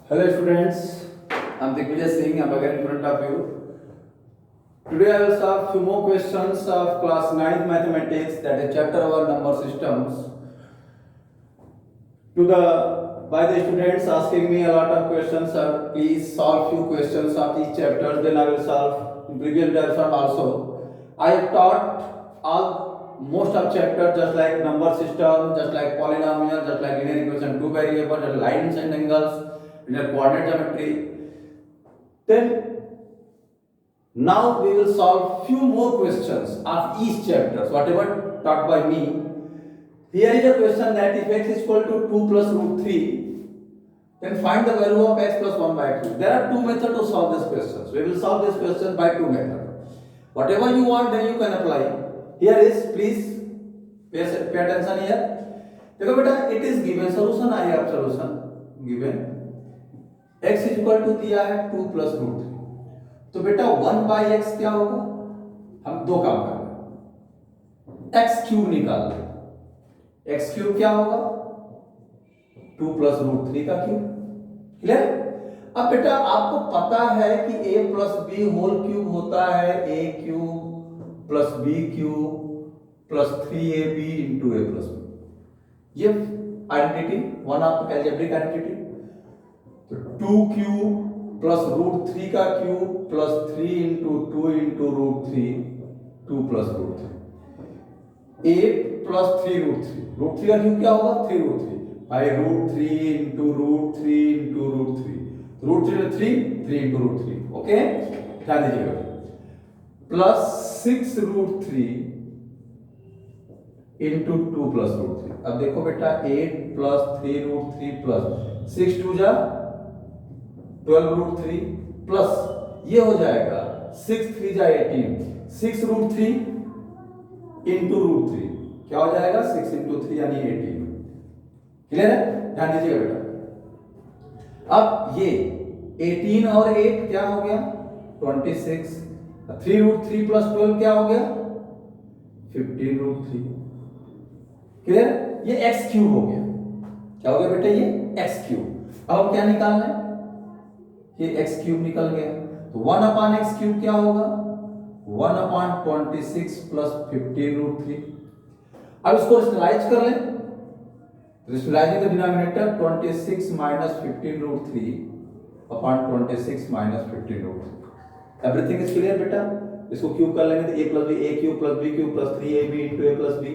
Hello students, I'm Digvijay Singh. I'm again in front of you. Today I will solve few more questions of class 9th mathematics, that is chapter 1 number systems. By the students asking me a lot of questions, sir, please solve few questions of each chapter. Then I will solve in previous version also. I have taught all most of chapter, just like number system, just like polynomial, just like linear equation, two variable, just lines and angles, linear coordinate geometry. Then now we will solve few more questions of each chapter. So whatever taught by me. Here is a question that if x is equal to 2 plus root 3, then find the value of x plus 1 by 2. There are two methods to solve this question. We will solve this question by two methods. Whatever you want, then you can apply. Here is, please pay attention here. देखो बेटा, it is given solution. I have solution given. x is equal to दिया है 2 plus root 3. तो बेटा 1 by x क्या होगा? हम दो काम कर रहे हैं, x क्यूब निकाल रहे हैं. एक्स क्यूब क्या होगा? 2 प्लस रूट 3 का क्यूब. क्लियर? अब बेटा आपको पता है कि a plus B whole cube होता है a cube plus B cube plus 3ab into a plus B. ये identity one of algebraic identity. तो 2 क्यूब प्लस रूट 3 का cube plus 3 into 2 into root 3, 2 plus root 3. 8 plus 3 root 3. Root 3 का cube क्या होगा? 3 root 3 by root 3 into root 3 into root 3. Root 3 3 into root 3. Okay, ध्यान दीजिएगा. Plus 6 root 3 into 2 plus root 3. अब देखो बेटा 8 प्लस 3 रूट 3 प्लस 6 2 जा 12 रूट 3 प्लस ये हो जाएगा 6 3 जा 18. 6 रूट 3 इंटू रूट 3 क्या हो जाएगा? 6 इंटू 3 यानी 18. क्लियर है? ध्यान दीजिएगा बेटा. अब ये 18 और 8 क्या हो गया? 26. 3 रूट 3 प्लस 12 क्या हो गया? 15 रूट 3. क्लियर? ये x क्यूब हो गया. क्या हो गया बेटा? ये x क्यूब. अब हम क्या निकालना है? ये x क्यूब निकल गया. तो 1 अपॉन x क्यूब क्या होगा? 1 अपॉन 26 प्लस 15 रूट 3. अब इसको रेशनलाइज कर लें. Rationalising the denominator 26 minus 15 root 3 upon 26 minus 15 root 3. Everything is clear बेटा. इसको क्यूब कर लेंगे तो a plus b a cube plus b cube plus 3ab into a plus b.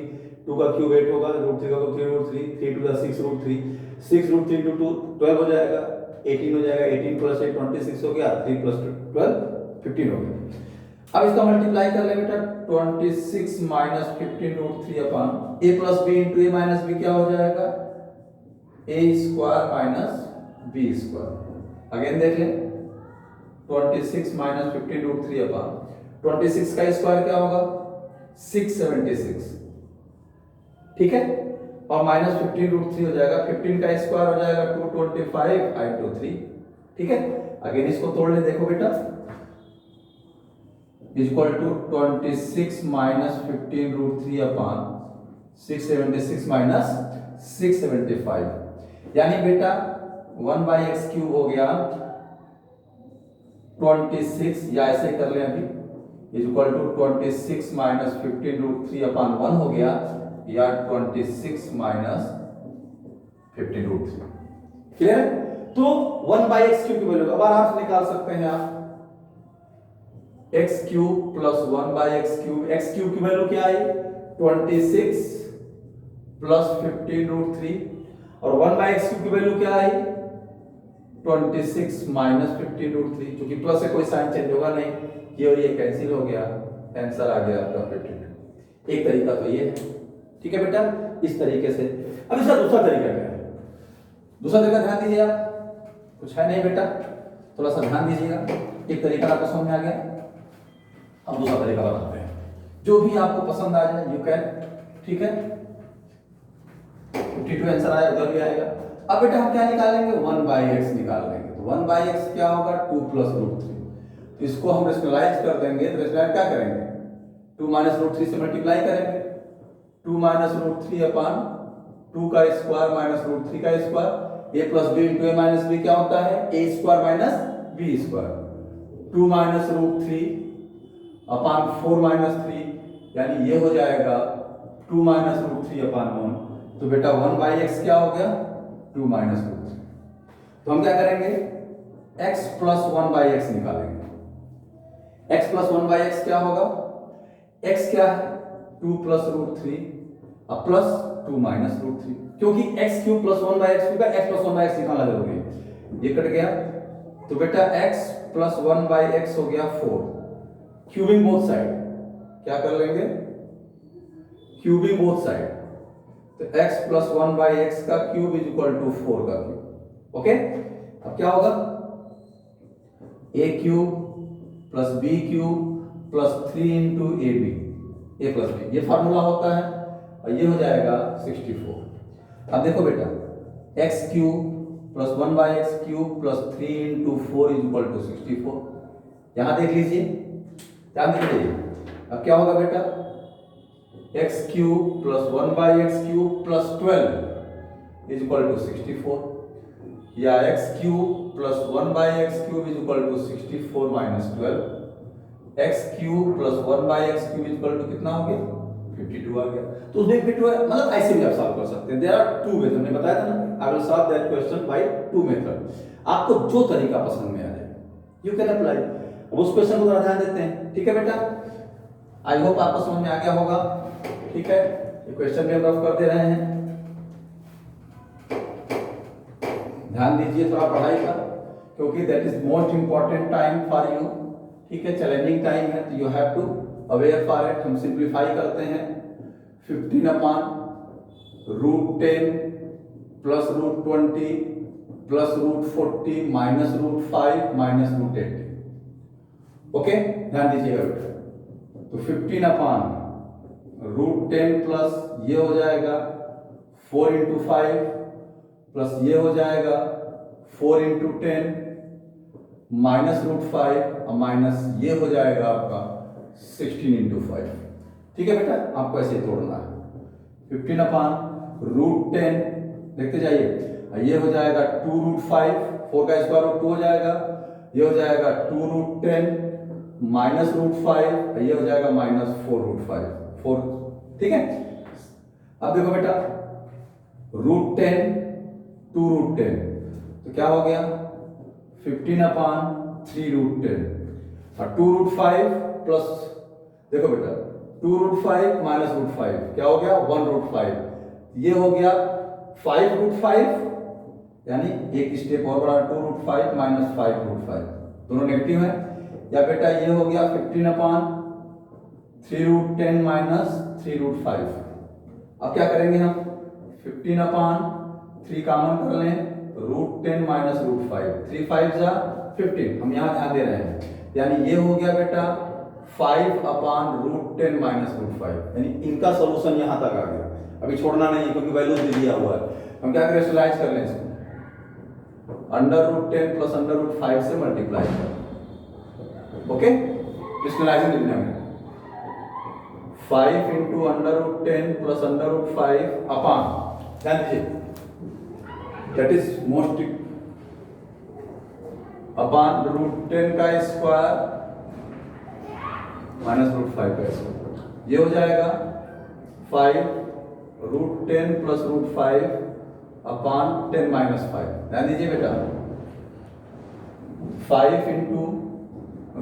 2 का क्यूब 8 होगा, रूट 3 का cube 3 root 3, 3 to the 6 root 3. 6 root 3 to 2 12 हो जाएगा. 18 हो जाएगा. 18 प्लस 8 26 हो गया. 3 प्लस 12 15 हो गया. अब इसका मल्टीप्लाई कर ले बेटा. 26 minus 15 root 3 upon a plus b into a minus b क्या हो जाएगा? a square minus b square. Again देख लें. 26 माइनस 15 रूट 3 अपॉन 26 का स्क्वायर क्या होगा? 676. ठीक है. और माइनस 15 रूट 3 हो जाएगा. 15 का स्क्वायर हो जाएगा 225 इंटू 3. ठीक है. अगेन इसको तोड़ ले. देखो बेटा is equal to 26 minus 15 root 3 upon 676 minus 675. यानी बेटा 1 by x क्यूब हो गया 26, या ऐसे कर ले अभी, is equal to 26 minus 15 root 3 upon 1 हो गया, या 26 minus 15 root 3. क्लियर? तो 1 by x क्यूब की वैल्यू अब आराम से निकाल सकते हैं आप. x cube plus 1 by x cube. X cube की वैल्यू क्या आई? 26 प्लस 15 रूट 3. और 1 बाई एक्स क्यूब की वैल्यू क्या आई? 26 माइनस 15 रूट 3. क्योंकि प्लस से कोई साइन चेंज होगा नहीं, ये और ये कैंसिल हो गया. आंसर आ गया आपका 52. एक तरीका तो ये है. ठीक है बेटा, इस तरीके से. अब इसका दूसरा तरीका क्या है? दूसरा तरीका ध्यान दीजिए आप. कुछ है नहीं बेटा, थोड़ा सा ध्यान दीजिएगा. एक तरीका आपको समझ में आ गया. हम दूसरा तरीका बताते हैं. जो भी आपको पसंद आ जाए यू कैन. ठीक है. 52 आंसर आया, उधर भी आएगा. अब बेटा हम क्या निकालेंगे? 1 बाई एक्स निकाल लेंगे. तो 1 बाई एक्स क्या होगा? 2 प्लस रूट 3. तो इसको हम रेशनलाइज कर देंगे. तो रेशनलाइज क्या करेंगे? 2 माइनस रूट 3 से मल्टीप्लाई करेंगे. 2 माइनस रूट 3 अपॉन 2 का स्क्वायर माइनस रूट 3 का square. A plus B into A minus B क्या होता है, A square minus B square, 2 minus root 3 upon 4 minus 3, यानी ये हो जाएगा 2 माइनस रूट 3 अपॉन 1। तो बेटा 1 बाई एक्स क्या हो गया, 2 माइनस रूट 3। तो हम क्या करेंगे, x प्लस 1 बाई एक्स निकालेंगे। x प्लस 1 बाई एक्स क्या होगा, x क्या है 2 प्लस रूट 3 अब प्लस 2 माइनस रूट 3, क्योंकि x cube plus 1 by x होगा, x प्लस 1 बाई एक्स निकालना जरूरी है। ये कट गया तो बेटा x प्लस 1 बाई एक्स हो गया 4, क्यूबिंग बोथ साइड, क्या कर लेंगे, क्यूबिंग बोथ साइड, तो x प्लस 1 बाई एक्स का क्यूब इज इक्वल टू 4 का क्यूब। ओके, अब क्या होगा, a cube plus b cube plus 3 into a b, a plus B, ये फार्मूला होता है और ये हो जाएगा 64। अब देखो बेटा x cube plus 1 by x cube plus 3 into 4 is equal to 64, यहां देख लीजिए, ध्यान दीजिए। अब क्या होगा बेटा, x cube plus 1 by x cube plus 12 is equal to 64, या x cube plus 1 by x cube is equal to 64 minus 12, x cube plus 1 by x cube is equal to कितना हो गया, 52 आ गया। तो उसमें 52 है, मतलब ऐसे भी आप सॉल्व कर सकते हैं। देयर आर टू मेथड, मैंने बताया था ना, I will solve that question by two method. आपको जो तरीका पसंद में आ जाए यू कैन अप्लाई। अब उस क्वेश्चन को थोड़ा ध्यान देते हैं, ठीक है बेटा, आई होप आपको समझ में आ गया होगा। ठीक है, ये क्वेश्चन भी हम रफ कर दे रहे हैं, ध्यान दीजिए थोड़ा पढ़ाई का, क्योंकि that is most important time for you. ठीक है, चैलेंजिंग टाइम है, तो you have to aware for it. हम सिंप्लीफाई करते हैं, 15 upon root 10 plus root 20 plus root 40 minus root 5 minus root 80। Okay, ध्यान दीजिएगा बेटा, तो 15 अपॉन रूट 10 प्लस ये हो जाएगा 4 इंटू 5 प्लस ये हो जाएगा 4 इंटू 10 माइनस रूट 5 और माइनस ये हो जाएगा आपका 16 इंटू 5। ठीक है बेटा, आपको ऐसे तोड़ना है, 15 अपॉन रूट 10, देखते जाइए, ये हो जाएगा 2 रूट 5, 4 का स्क्वायर रूट 2 हो जाएगा, ये हो जाएगा 2 रूट 10 माइनस रूट 5, ये हो जाएगा माइनस 4 रूट 5, 4। ठीक है, अब देखो बेटा रूट 10 2 रूट 10, तो क्या हो गया 15 अपॉन 3 रूट 10 और 2 रूट 5 प्लस, देखो बेटा 2 रूट 5 माइनस रूट 5 क्या हो गया 1 रूट 5, ये हो गया 5 रूट 5, यानी एक स्टेप और बढ़ा 2 रूट 5 माइनस 5 रूट 5, दोनों नेगेटिव है। या बेटा ये हो गया 15 अपॉन 3 रूट 10 माइनस 3 रूट 5। अब क्या करेंगे हम, 15 अपॉन 3 कॉमन कर लें, रूट 10 माइनस रूट 5, 3 5 जा 15, हम यहाँ ध्यान दे रहे हैं, यानी ये हो गया बेटा 5 अपॉन रूट 10 माइनस रूट 5, यानी इनका सोल्यूशन यहाँ तक आ गया। अभी छोड़ना नहीं है क्योंकि वैल्यूज भी दिया हुआ है, हम क्या करें रेशनलाइज कर लें इसको, under root 10 plus under root 5 से मल्टीप्लाई कर, ओके, रेशनलाइजिंग लिखना है 5 into under root 10 plus under root 5 upon, ध्यान दीजिए that is most upon root 10 का स्क्वायर माइनस रूट 5 का स्क्वायर, ये हो जाएगा 5 root 10 plus root 5 upon 10 minus 5। ध्यान दीजिए बेटा 5 into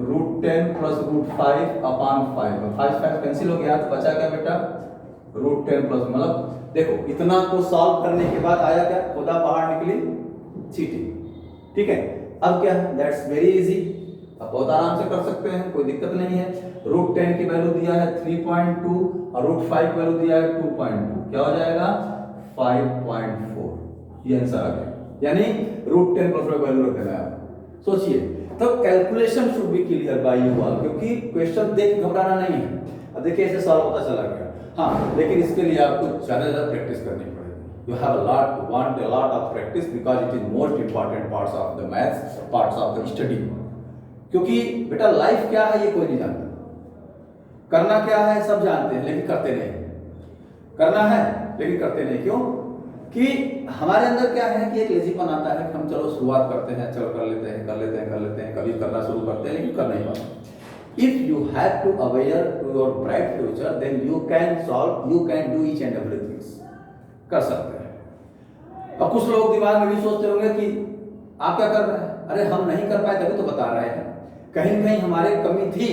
root 10 plus root 5 upon 5, 5 5 cancel हो गया, तो बचा क्या बेटा रूट 10 प्लस, मतलब देखो इतना को सॉल्व करने के बाद आया क्या, खुदा बाहर निकली चीटी। ठीक है, अब क्या है, दैट्स वेरी इजी, अब बहुत आराम से कर सकते हैं, कोई दिक्कत नहीं है। रूट 10 की वैल्यू दिया है 3.2 और रूट 5 की वैल्यू दिया है 2.2, क्या हो जाएगा 5.4, ये आंसर आ गया, यानी रूट 10 प्लस वैल्यू रख देना है। सोचिए, तो calculation should be clear by you all, क्योंकि क्वेश्चन देख घबराना नहीं है। अब देखिए ऐसे सॉल्व होता चला गया, हाँ, लेकिन इसके लिए आपको ज्यादा प्रैक्टिस करनी पड़ेगी। You have want a lot of practice because it is most important parts of the maths, parts of the study. क्योंकि बेटा लाइफ क्या है ये कोई नहीं जानता, करना क्या है सब जानते हैं लेकिन करते नहीं, करना है लेकिन करते नहीं, क्यों कि हमारे अंदर क्या है कि एक लेजीपन आता है कि हम चलो शुरुआत करते हैं, चलो कर लेते हैं, कभी करना शुरू करते हैं लेकिन कर नहीं पाते। If you have to aware to your bright future then you can do each and everything, कर सकते हैं। अब कुछ लोग दिमाग में भी सोचते होंगे कि आप क्या कर रहे हैं, अरे हम नहीं कर पाए तभी तो बता रहे हैं, कहीं न कहीं हमारे कमी थी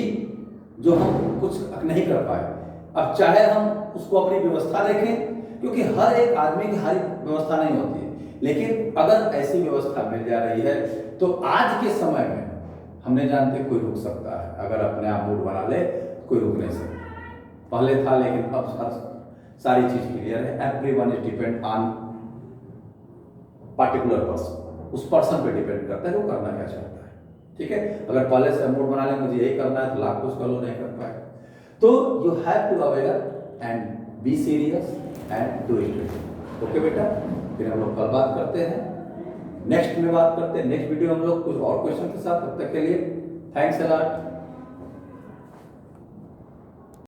जो हम कुछ नहीं कर पाए। अब चाहे हम उसको अपनी व्यवस्था देखें, क्योंकि हर एक आदमी की हर व्यवस्था नहीं होती है, लेकिन अगर ऐसी व्यवस्था मिल जा रही है तो आज के समय में हम नहीं जानते कोई रुक सकता है। अगर अपने आप मूड बना ले कोई रुक नहीं सकता। पहले था लेकिन अब सारी चीज क्लियर है। Everyone is depend on particular person, उस पर्सन पे डिपेंड करता है वो करना क्या चाहता है। ठीक है, अगर पहले से मूड बना ले मुझे यही करना है तो लाख कुछ कर लो, नहीं कर पाए। तो you have to aware and be serious and do it. Okay बेटा, फिर हम लोग कल बात करते हैं, नेक्स्ट में बात करते हैं, नेक्स्ट वीडियो हम लोग कुछ और क्वेश्चन के साथ। तब तक के लिए थैंक्स अ लॉट।